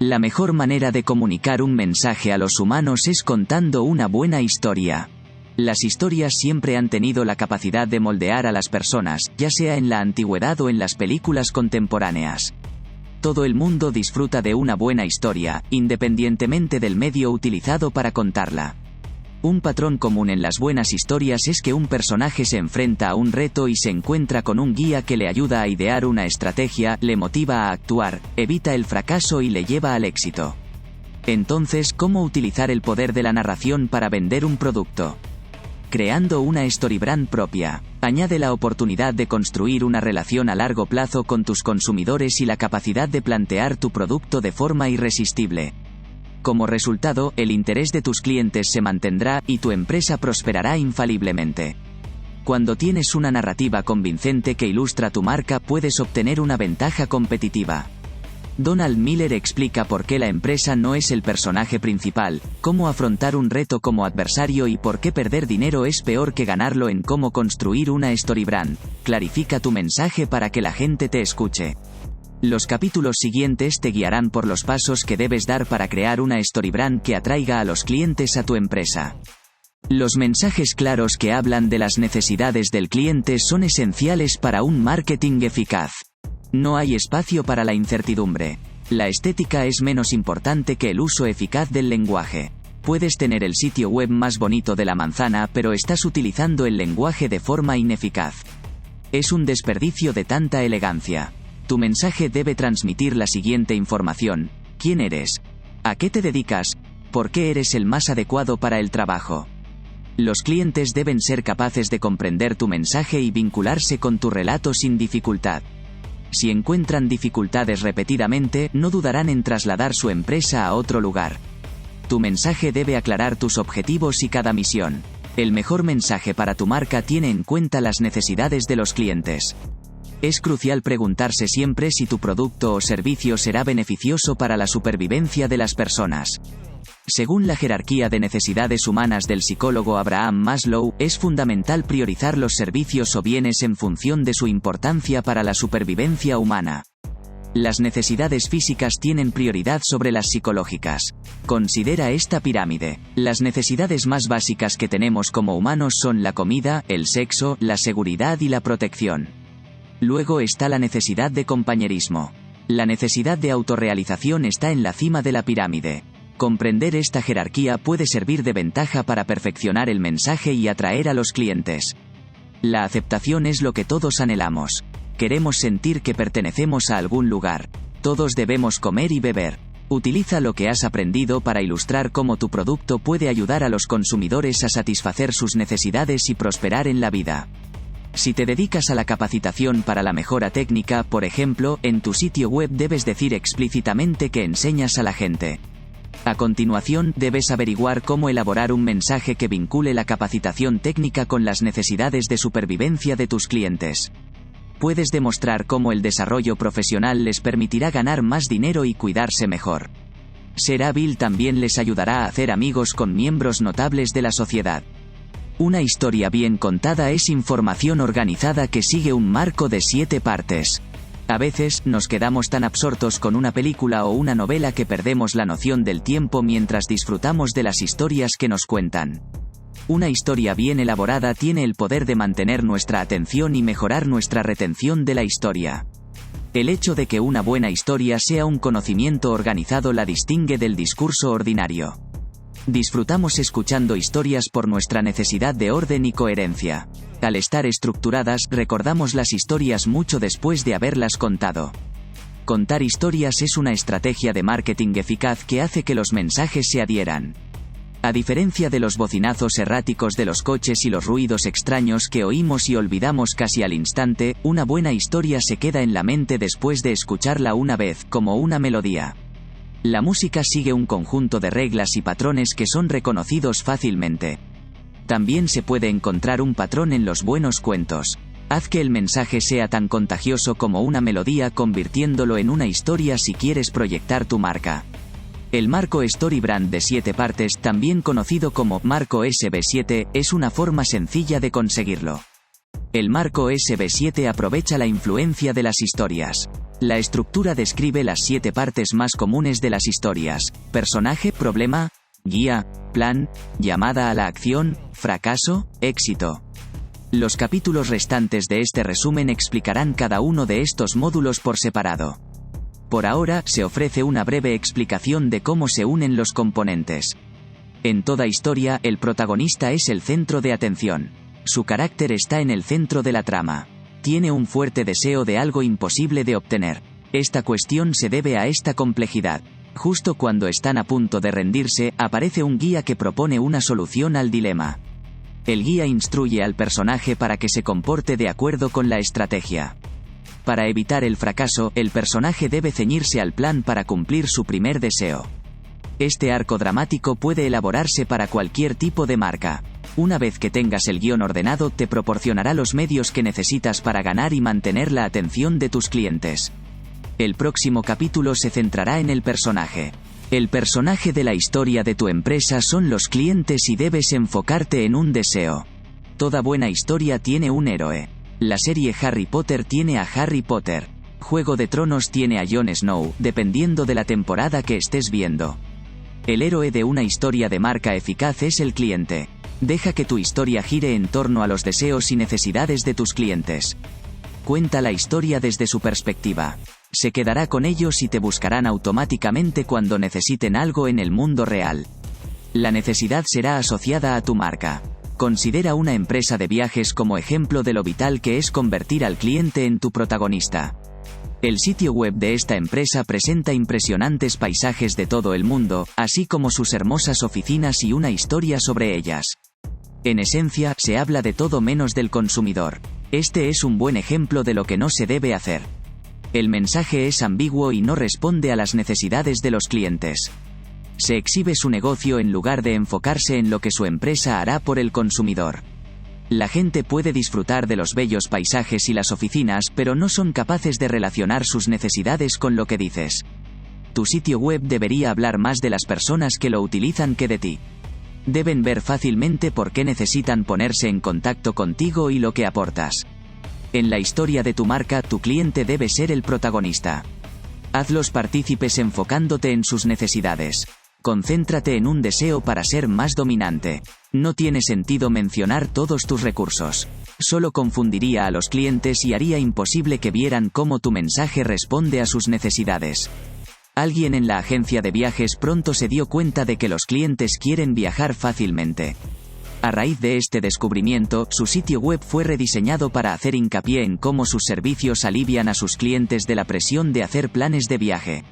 La mejor manera de comunicar un mensaje a los humanos es contando una buena historia. Las historias siempre han tenido la capacidad de moldear a las personas, ya sea en la antigüedad o en las películas contemporáneas. Todo el mundo disfruta de una buena historia, independientemente del medio utilizado para contarla. Un patrón común en las buenas historias es que un personaje se enfrenta a un reto y se encuentra con un guía que le ayuda a idear una estrategia, le motiva a actuar, evita el fracaso y le lleva al éxito. Entonces, ¿cómo utilizar el poder de la narración para vender un producto? Creando una storybrand propia. Añade la oportunidad de construir una relación a largo plazo con tus consumidores y la capacidad de plantear tu producto de forma irresistible. Como resultado, el interés de tus clientes se mantendrá y tu empresa prosperará infaliblemente. Cuando tienes una narrativa convincente que ilustra tu marca, puedes obtener una ventaja competitiva. Donald Miller explica por qué la empresa no es el personaje principal, cómo afrontar un reto como adversario y por qué perder dinero es peor que ganarlo en cómo construir una storybrand. Clarifica tu mensaje para que la gente te escuche. Los capítulos siguientes te guiarán por los pasos que debes dar para crear una storybrand que atraiga a los clientes a tu empresa. Los mensajes claros que hablan de las necesidades del cliente son esenciales para un marketing eficaz. No hay espacio para la incertidumbre. La estética es menos importante que el uso eficaz del lenguaje. Puedes tener el sitio web más bonito de la manzana, pero estás utilizando el lenguaje de forma ineficaz. Es un desperdicio de tanta elegancia. Tu mensaje debe transmitir la siguiente información: ¿quién eres? ¿A qué te dedicas? ¿Por qué eres el más adecuado para el trabajo? Los clientes deben ser capaces de comprender tu mensaje y vincularse con tu relato sin dificultad. Si encuentran dificultades repetidamente, no dudarán en trasladar su empresa a otro lugar. Tu mensaje debe aclarar tus objetivos y cada misión. El mejor mensaje para tu marca tiene en cuenta las necesidades de los clientes. Es crucial preguntarse siempre si tu producto o servicio será beneficioso para la supervivencia de las personas. Según la jerarquía de necesidades humanas del psicólogo Abraham Maslow, es fundamental priorizar los servicios o bienes en función de su importancia para la supervivencia humana. Las necesidades físicas tienen prioridad sobre las psicológicas. Considera esta pirámide. Las necesidades más básicas que tenemos como humanos son la comida, el sexo, la seguridad y la protección. Luego está la necesidad de compañerismo. La necesidad de autorrealización está en la cima de la pirámide. Comprender esta jerarquía puede servir de ventaja para perfeccionar el mensaje y atraer a los clientes. La aceptación es lo que todos anhelamos. Queremos sentir que pertenecemos a algún lugar. Todos debemos comer y beber. Utiliza lo que has aprendido para ilustrar cómo tu producto puede ayudar a los consumidores a satisfacer sus necesidades y prosperar en la vida. Si te dedicas a la capacitación para la mejora técnica, por ejemplo, en tu sitio web debes decir explícitamente que enseñas a la gente. A continuación, debes averiguar cómo elaborar un mensaje que vincule la capacitación técnica con las necesidades de supervivencia de tus clientes. Puedes demostrar cómo el desarrollo profesional les permitirá ganar más dinero y cuidarse mejor. Ser hábil también les ayudará a hacer amigos con miembros notables de la sociedad. Una historia bien contada es información organizada que sigue un marco de 7 partes. A veces, nos quedamos tan absortos con una película o una novela que perdemos la noción del tiempo mientras disfrutamos de las historias que nos cuentan. Una historia bien elaborada tiene el poder de mantener nuestra atención y mejorar nuestra retención de la historia. El hecho de que una buena historia sea un conocimiento organizado la distingue del discurso ordinario. Disfrutamos escuchando historias por nuestra necesidad de orden y coherencia. Al estar estructuradas, recordamos las historias mucho después de haberlas contado. Contar historias es una estrategia de marketing eficaz que hace que los mensajes se adhieran. A diferencia de los bocinazos erráticos de los coches y los ruidos extraños que oímos y olvidamos casi al instante, una buena historia se queda en la mente después de escucharla una vez, como una melodía. La música sigue un conjunto de reglas y patrones que son reconocidos fácilmente. También se puede encontrar un patrón en los buenos cuentos. Haz que el mensaje sea tan contagioso como una melodía, convirtiéndolo en una historia si quieres proyectar tu marca. El marco Storybrand de 7 partes, también conocido como marco SB7, es una forma sencilla de conseguirlo. El marco SB7 aprovecha la influencia de las historias. La estructura describe las 7 partes más comunes de las historias: personaje, problema, guía, plan, llamada a la acción, fracaso, éxito. Los capítulos restantes de este resumen explicarán cada uno de estos módulos por separado. Por ahora, se ofrece una breve explicación de cómo se unen los componentes. En toda historia, el protagonista es el centro de atención. Su carácter está en el centro de la trama. Tiene un fuerte deseo de algo imposible de obtener. Esta cuestión se debe a esta complejidad. Justo cuando están a punto de rendirse, aparece un guía que propone una solución al dilema. El guía instruye al personaje para que se comporte de acuerdo con la estrategia. Para evitar el fracaso, el personaje debe ceñirse al plan para cumplir su primer deseo. Este arco dramático puede elaborarse para cualquier tipo de marca. Una vez que tengas el guión ordenado, te proporcionará los medios que necesitas para ganar y mantener la atención de tus clientes. El próximo capítulo se centrará en el personaje. El personaje de la historia de tu empresa son los clientes y debes enfocarte en un deseo. Toda buena historia tiene un héroe. La serie Harry Potter tiene a Harry Potter. Juego de Tronos tiene a Jon Snow, dependiendo de la temporada que estés viendo. El héroe de una historia de marca eficaz es el cliente. Deja que tu historia gire en torno a los deseos y necesidades de tus clientes. Cuenta la historia desde su perspectiva. Se quedará con ellos y te buscarán automáticamente cuando necesiten algo en el mundo real. La necesidad será asociada a tu marca. Considera una empresa de viajes como ejemplo de lo vital que es convertir al cliente en tu protagonista. El sitio web de esta empresa presenta impresionantes paisajes de todo el mundo, así como sus hermosas oficinas y una historia sobre ellas. En esencia, se habla de todo menos del consumidor. Este es un buen ejemplo de lo que no se debe hacer. El mensaje es ambiguo y no responde a las necesidades de los clientes. Se exhibe su negocio en lugar de enfocarse en lo que su empresa hará por el consumidor. La gente puede disfrutar de los bellos paisajes y las oficinas, pero no son capaces de relacionar sus necesidades con lo que dices. Tu sitio web debería hablar más de las personas que lo utilizan que de ti. Deben ver fácilmente por qué necesitan ponerse en contacto contigo y lo que aportas. En la historia de tu marca, tu cliente debe ser el protagonista. Hazlos partícipes enfocándote en sus necesidades. Concéntrate en un deseo para ser más dominante. No tiene sentido mencionar todos tus recursos. Solo confundiría a los clientes y haría imposible que vieran cómo tu mensaje responde a sus necesidades. Alguien en la agencia de viajes pronto se dio cuenta de que los clientes quieren viajar fácilmente. A raíz de este descubrimiento, su sitio web fue rediseñado para hacer hincapié en cómo sus servicios alivian a sus clientes de la presión de hacer planes de viaje.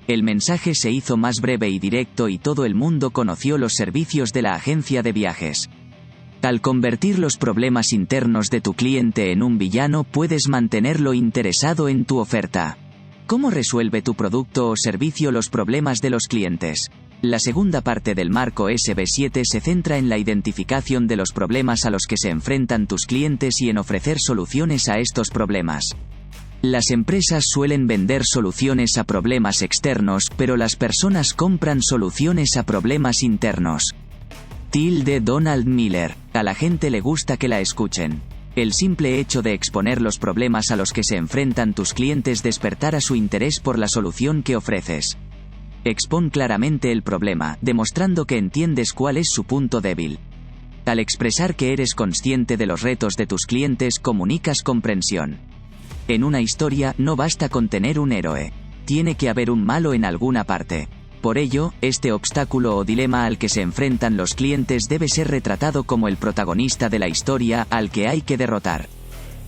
El mensaje se hizo más breve y directo y todo el mundo conoció los servicios de la agencia de viajes. Al convertir los problemas internos de tu cliente en un villano, puedes mantenerlo interesado en tu oferta. ¿Cómo resuelve tu producto o servicio los problemas de los clientes? La segunda parte del marco SB7 se centra en la identificación de los problemas a los que se enfrentan tus clientes y en ofrecer soluciones a estos problemas. Las empresas suelen vender soluciones a problemas externos, pero las personas compran soluciones a problemas internos. Donald Miller. A la gente le gusta que la escuchen. El simple hecho de exponer los problemas a los que se enfrentan tus clientes despertará su interés por la solución que ofreces. Expón claramente el problema, demostrando que entiendes cuál es su punto débil. Al expresar que eres consciente de los retos de tus clientes, comunicas comprensión. En una historia, no basta con tener un héroe. Tiene que haber un malo en alguna parte. Por ello, este obstáculo o dilema al que se enfrentan los clientes debe ser retratado como el protagonista de la historia al que hay que derrotar.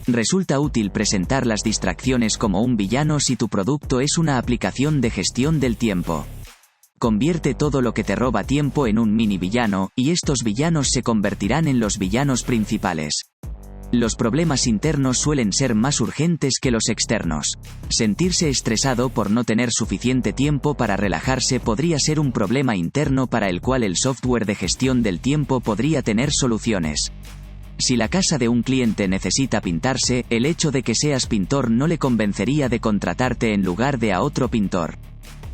Resulta útil presentar las distracciones como un villano si tu producto es una aplicación de gestión del tiempo. Convierte todo lo que te roba tiempo en un mini villano, y estos villanos se convertirán en los villanos principales. Los problemas internos suelen ser más urgentes que los externos. Sentirse estresado por no tener suficiente tiempo para relajarse podría ser un problema interno para el cual el software de gestión del tiempo podría tener soluciones. Si la casa de un cliente necesita pintarse, el hecho de que seas pintor no le convencería de contratarte en lugar de a otro pintor.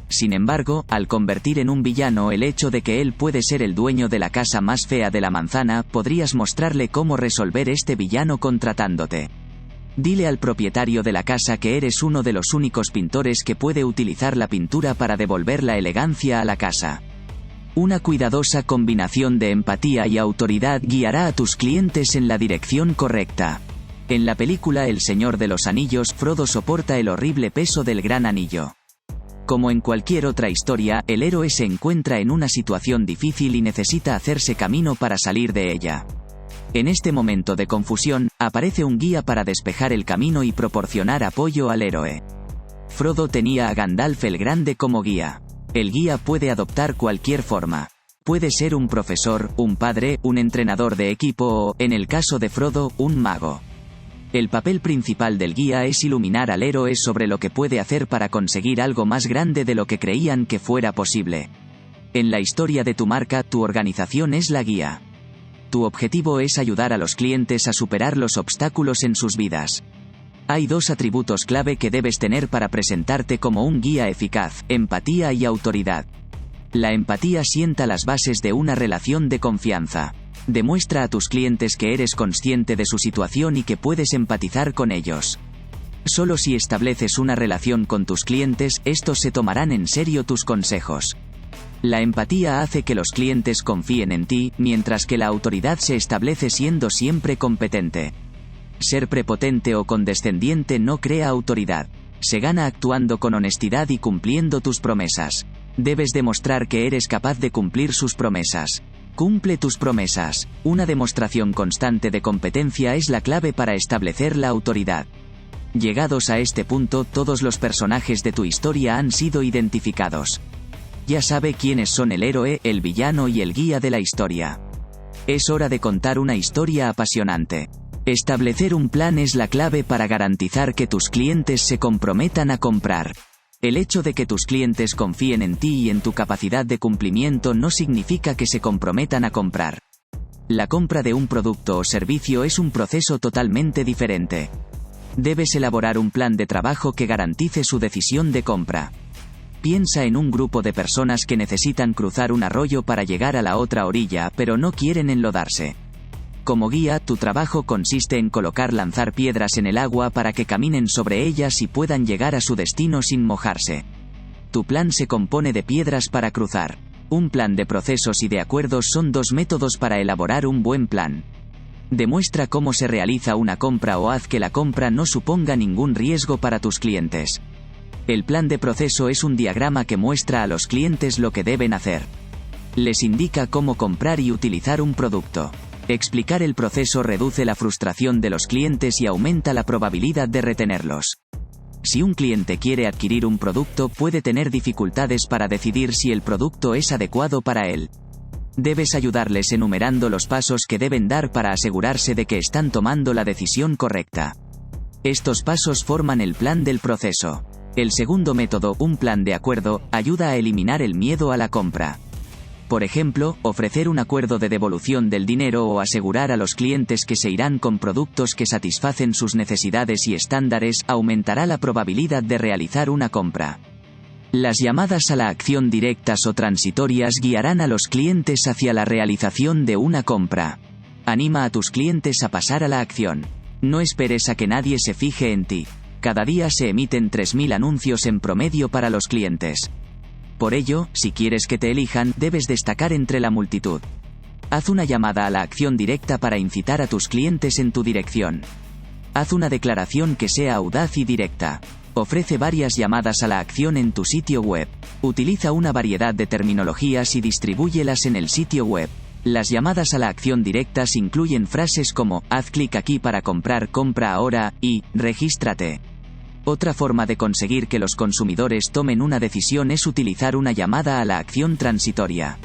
Sin embargo, al convertir en un villano el hecho de que él puede ser el dueño de la casa más fea de la manzana, podrías mostrarle cómo resolver este villano contratándote. Dile al propietario de la casa que eres uno de los únicos pintores que puede utilizar la pintura para devolver la elegancia a la casa. Una cuidadosa combinación de empatía y autoridad guiará a tus clientes en la dirección correcta. En la película El Señor de los Anillos, Frodo soporta el horrible peso del Gran Anillo. Como en cualquier otra historia, el héroe se encuentra en una situación difícil y necesita hacerse camino para salir de ella. En este momento de confusión, aparece un guía para despejar el camino y proporcionar apoyo al héroe. Frodo tenía a Gandalf el Grande como guía. El guía puede adoptar cualquier forma. Puede ser un profesor, un padre, un entrenador de equipo o, en el caso de Frodo, un mago. El papel principal del guía es iluminar al héroe sobre lo que puede hacer para conseguir algo más grande de lo que creían que fuera posible. En la historia de tu marca, tu organización es la guía. Tu objetivo es ayudar a los clientes a superar los obstáculos en sus vidas. Hay dos atributos clave que debes tener para presentarte como un guía eficaz: empatía y autoridad. La empatía sienta las bases de una relación de confianza. Demuestra a tus clientes que eres consciente de su situación y que puedes empatizar con ellos. Solo si estableces una relación con tus clientes, estos se tomarán en serio tus consejos. La empatía hace que los clientes confíen en ti, mientras que la autoridad se establece siendo siempre competente. Ser prepotente o condescendiente no crea autoridad. Se gana actuando con honestidad y cumpliendo tus promesas. Debes demostrar que eres capaz de cumplir sus promesas. Cumple tus promesas. Una demostración constante de competencia es la clave para establecer la autoridad. Llegados a este punto, todos los personajes de tu historia han sido identificados. Ya sabe quiénes son el héroe, el villano y el guía de la historia. Es hora de contar una historia apasionante. Establecer un plan es la clave para garantizar que tus clientes se comprometan a comprar. El hecho de que tus clientes confíen en ti y en tu capacidad de cumplimiento no significa que se comprometan a comprar. La compra de un producto o servicio es un proceso totalmente diferente. Debes elaborar un plan de trabajo que garantice su decisión de compra. Piensa en un grupo de personas que necesitan cruzar un arroyo para llegar a la otra orilla, pero no quieren enlodarse. Como guía, tu trabajo consiste en lanzar piedras en el agua para que caminen sobre ellas y puedan llegar a su destino sin mojarse. Tu plan se compone de piedras para cruzar. Un plan de procesos y de acuerdos son dos métodos para elaborar un buen plan. Demuestra cómo se realiza una compra o haz que la compra no suponga ningún riesgo para tus clientes. El plan de proceso es un diagrama que muestra a los clientes lo que deben hacer. Les indica cómo comprar y utilizar un producto. Explicar el proceso reduce la frustración de los clientes y aumenta la probabilidad de retenerlos. Si un cliente quiere adquirir un producto, puede tener dificultades para decidir si el producto es adecuado para él. Debes ayudarles enumerando los pasos que deben dar para asegurarse de que están tomando la decisión correcta. Estos pasos forman el plan del proceso. El segundo método, un plan de acuerdo, ayuda a eliminar el miedo a la compra. Por ejemplo, ofrecer un acuerdo de devolución del dinero o asegurar a los clientes que se irán con productos que satisfacen sus necesidades y estándares aumentará la probabilidad de realizar una compra. Las llamadas a la acción directas o transitorias guiarán a los clientes hacia la realización de una compra. Anima a tus clientes a pasar a la acción. No esperes a que nadie se fije en ti. Cada día se emiten 3.000 anuncios en promedio para los clientes. Por ello, si quieres que te elijan, debes destacar entre la multitud. Haz una llamada a la acción directa para incitar a tus clientes en tu dirección. Haz una declaración que sea audaz y directa. Ofrece varias llamadas a la acción en tu sitio web. Utiliza una variedad de terminologías y distribúyelas en el sitio web. Las llamadas a la acción directas incluyen frases como «haz clic aquí para comprar, compra ahora» y «regístrate». Otra forma de conseguir que los consumidores tomen una decisión es utilizar una llamada a la acción transitoria.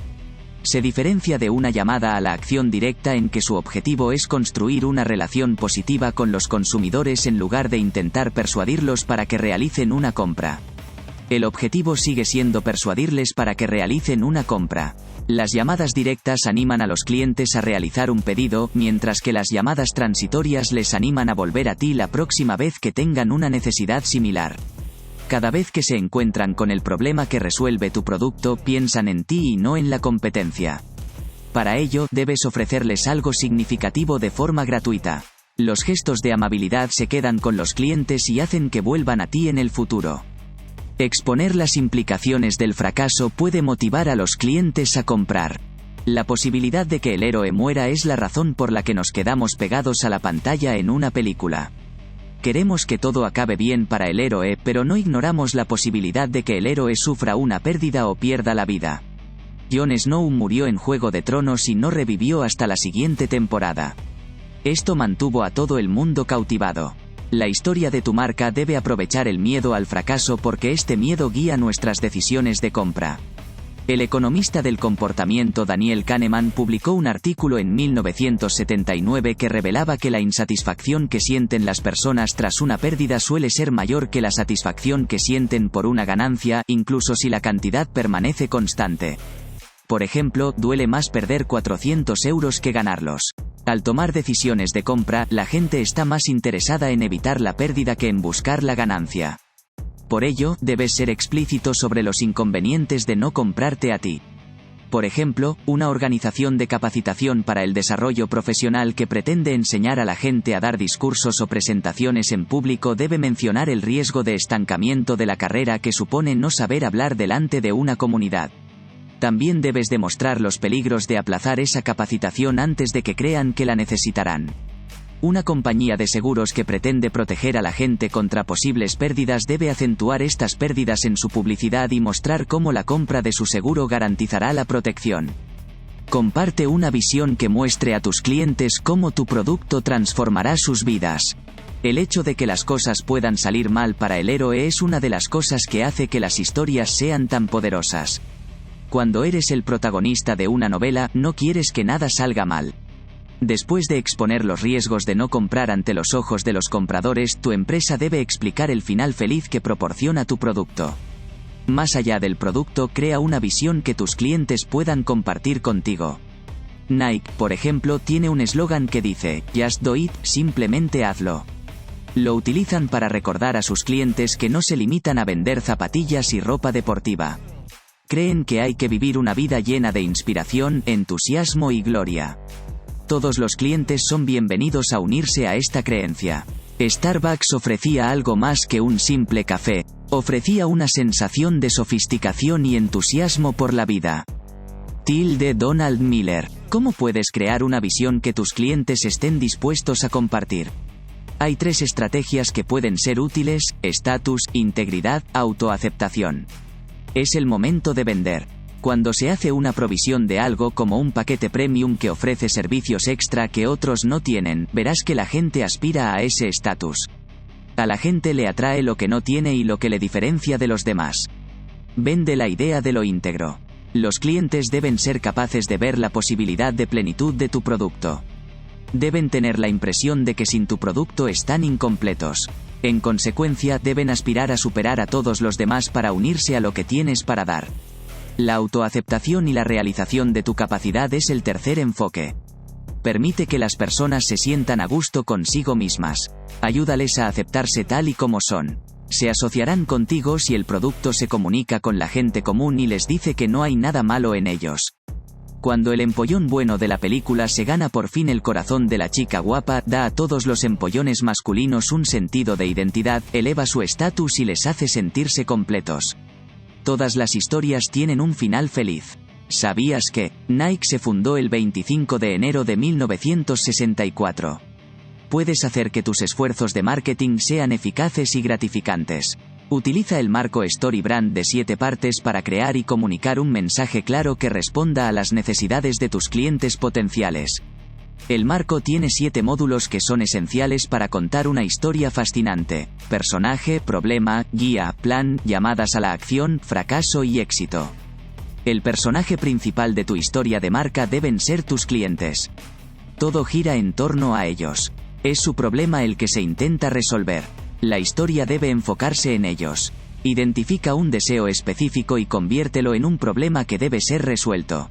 Se diferencia de una llamada a la acción directa en que su objetivo es construir una relación positiva con los consumidores en lugar de intentar persuadirlos para que realicen una compra. El objetivo sigue siendo persuadirles para que realicen una compra. Las llamadas directas animan a los clientes a realizar un pedido, mientras que las llamadas transitorias les animan a volver a ti la próxima vez que tengan una necesidad similar. Cada vez que se encuentran con el problema que resuelve tu producto, piensan en ti y no en la competencia. Para ello, debes ofrecerles algo significativo de forma gratuita. Los gestos de amabilidad se quedan con los clientes y hacen que vuelvan a ti en el futuro. Exponer las implicaciones del fracaso puede motivar a los clientes a comprar. La posibilidad de que el héroe muera es la razón por la que nos quedamos pegados a la pantalla en una película. Queremos que todo acabe bien para el héroe, pero no ignoramos la posibilidad de que el héroe sufra una pérdida o pierda la vida. Jon Snow murió en Juego de Tronos y no revivió hasta la siguiente temporada. Esto mantuvo a todo el mundo cautivado. La historia de tu marca debe aprovechar el miedo al fracaso porque este miedo guía nuestras decisiones de compra. El economista del comportamiento Daniel Kahneman publicó un artículo en 1979 que revelaba que la insatisfacción que sienten las personas tras una pérdida suele ser mayor que la satisfacción que sienten por una ganancia, incluso si la cantidad permanece constante. Por ejemplo, duele más perder 400 euros que ganarlos. Al tomar decisiones de compra, la gente está más interesada en evitar la pérdida que en buscar la ganancia. Por ello, debes ser explícito sobre los inconvenientes de no comprarte a ti. Por ejemplo, una organización de capacitación para el desarrollo profesional que pretende enseñar a la gente a dar discursos o presentaciones en público debe mencionar el riesgo de estancamiento de la carrera que supone no saber hablar delante de una comunidad. También debes demostrar los peligros de aplazar esa capacitación antes de que crean que la necesitarán. Una compañía de seguros que pretende proteger a la gente contra posibles pérdidas debe acentuar estas pérdidas en su publicidad y mostrar cómo la compra de su seguro garantizará la protección. Comparte una visión que muestre a tus clientes cómo tu producto transformará sus vidas. El hecho de que las cosas puedan salir mal para el héroe es una de las cosas que hace que las historias sean tan poderosas. Cuando eres el protagonista de una novela, no quieres que nada salga mal. Después de exponer los riesgos de no comprar ante los ojos de los compradores, tu empresa debe explicar el final feliz que proporciona tu producto. Más allá del producto, crea una visión que tus clientes puedan compartir contigo. Nike, por ejemplo, tiene un eslogan que dice, "Just do it", simplemente hazlo. Lo utilizan para recordar a sus clientes que no se limitan a vender zapatillas y ropa deportiva. Creen que hay que vivir una vida llena de inspiración, entusiasmo y gloria. Todos los clientes son bienvenidos a unirse a esta creencia. Starbucks ofrecía algo más que un simple café, ofrecía una sensación de sofisticación y entusiasmo por la vida. Donald Miller. ¿Cómo puedes crear una visión que tus clientes estén dispuestos a compartir? Hay 3 estrategias que pueden ser útiles: estatus, integridad, autoaceptación. Es el momento de vender. Cuando se hace una provisión de algo como un paquete premium que ofrece servicios extra que otros no tienen, verás que la gente aspira a ese estatus. A la gente le atrae lo que no tiene y lo que le diferencia de los demás. Vende la idea de lo íntegro. Los clientes deben ser capaces de ver la posibilidad de plenitud de tu producto. Deben tener la impresión de que sin tu producto están incompletos. En consecuencia, deben aspirar a superar a todos los demás para unirse a lo que tienes para dar. La autoaceptación y la realización de tu capacidad es el tercer enfoque. Permite que las personas se sientan a gusto consigo mismas. Ayúdales a aceptarse tal y como son. Se asociarán contigo si el producto se comunica con la gente común y les dice que no hay nada malo en ellos. Cuando el empollón bueno de la película se gana por fin el corazón de la chica guapa, da a todos los empollones masculinos un sentido de identidad, eleva su estatus y les hace sentirse completos. Todas las historias tienen un final feliz. ¿Sabías que Nike se fundó el 25 de enero de 1964? Puedes hacer que tus esfuerzos de marketing sean eficaces y gratificantes. Utiliza el marco StoryBrand de 7 partes para crear y comunicar un mensaje claro que responda a las necesidades de tus clientes potenciales. El marco tiene 7 módulos que son esenciales para contar una historia fascinante: personaje, problema, guía, plan, llamadas a la acción, fracaso y éxito. El personaje principal de tu historia de marca deben ser tus clientes. Todo gira en torno a ellos. Es su problema el que se intenta resolver. La historia debe enfocarse en ellos. Identifica un deseo específico y conviértelo en un problema que debe ser resuelto.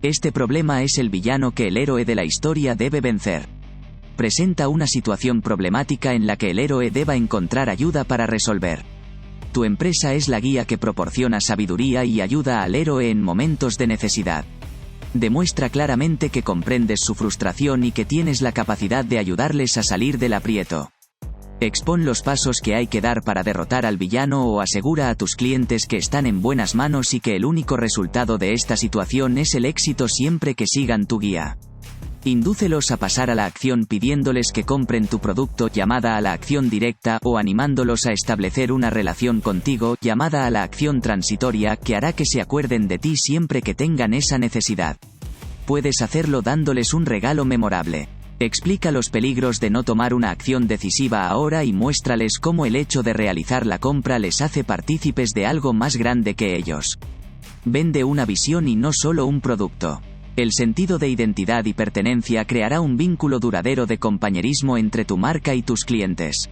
Este problema es el villano que el héroe de la historia debe vencer. Presenta una situación problemática en la que el héroe deba encontrar ayuda para resolver. Tu empresa es la guía que proporciona sabiduría y ayuda al héroe en momentos de necesidad. Demuestra claramente que comprendes su frustración y que tienes la capacidad de ayudarles a salir del aprieto. Expón los pasos que hay que dar para derrotar al villano o asegura a tus clientes que están en buenas manos y que el único resultado de esta situación es el éxito siempre que sigan tu guía. Indúcelos a pasar a la acción pidiéndoles que compren tu producto, llamada a la acción directa, o animándolos a establecer una relación contigo, llamada a la acción transitoria, que hará que se acuerden de ti siempre que tengan esa necesidad. Puedes hacerlo dándoles un regalo memorable. Explica los peligros de no tomar una acción decisiva ahora y muéstrales cómo el hecho de realizar la compra les hace partícipes de algo más grande que ellos. Vende una visión y no solo un producto. El sentido de identidad y pertenencia creará un vínculo duradero de compañerismo entre tu marca y tus clientes.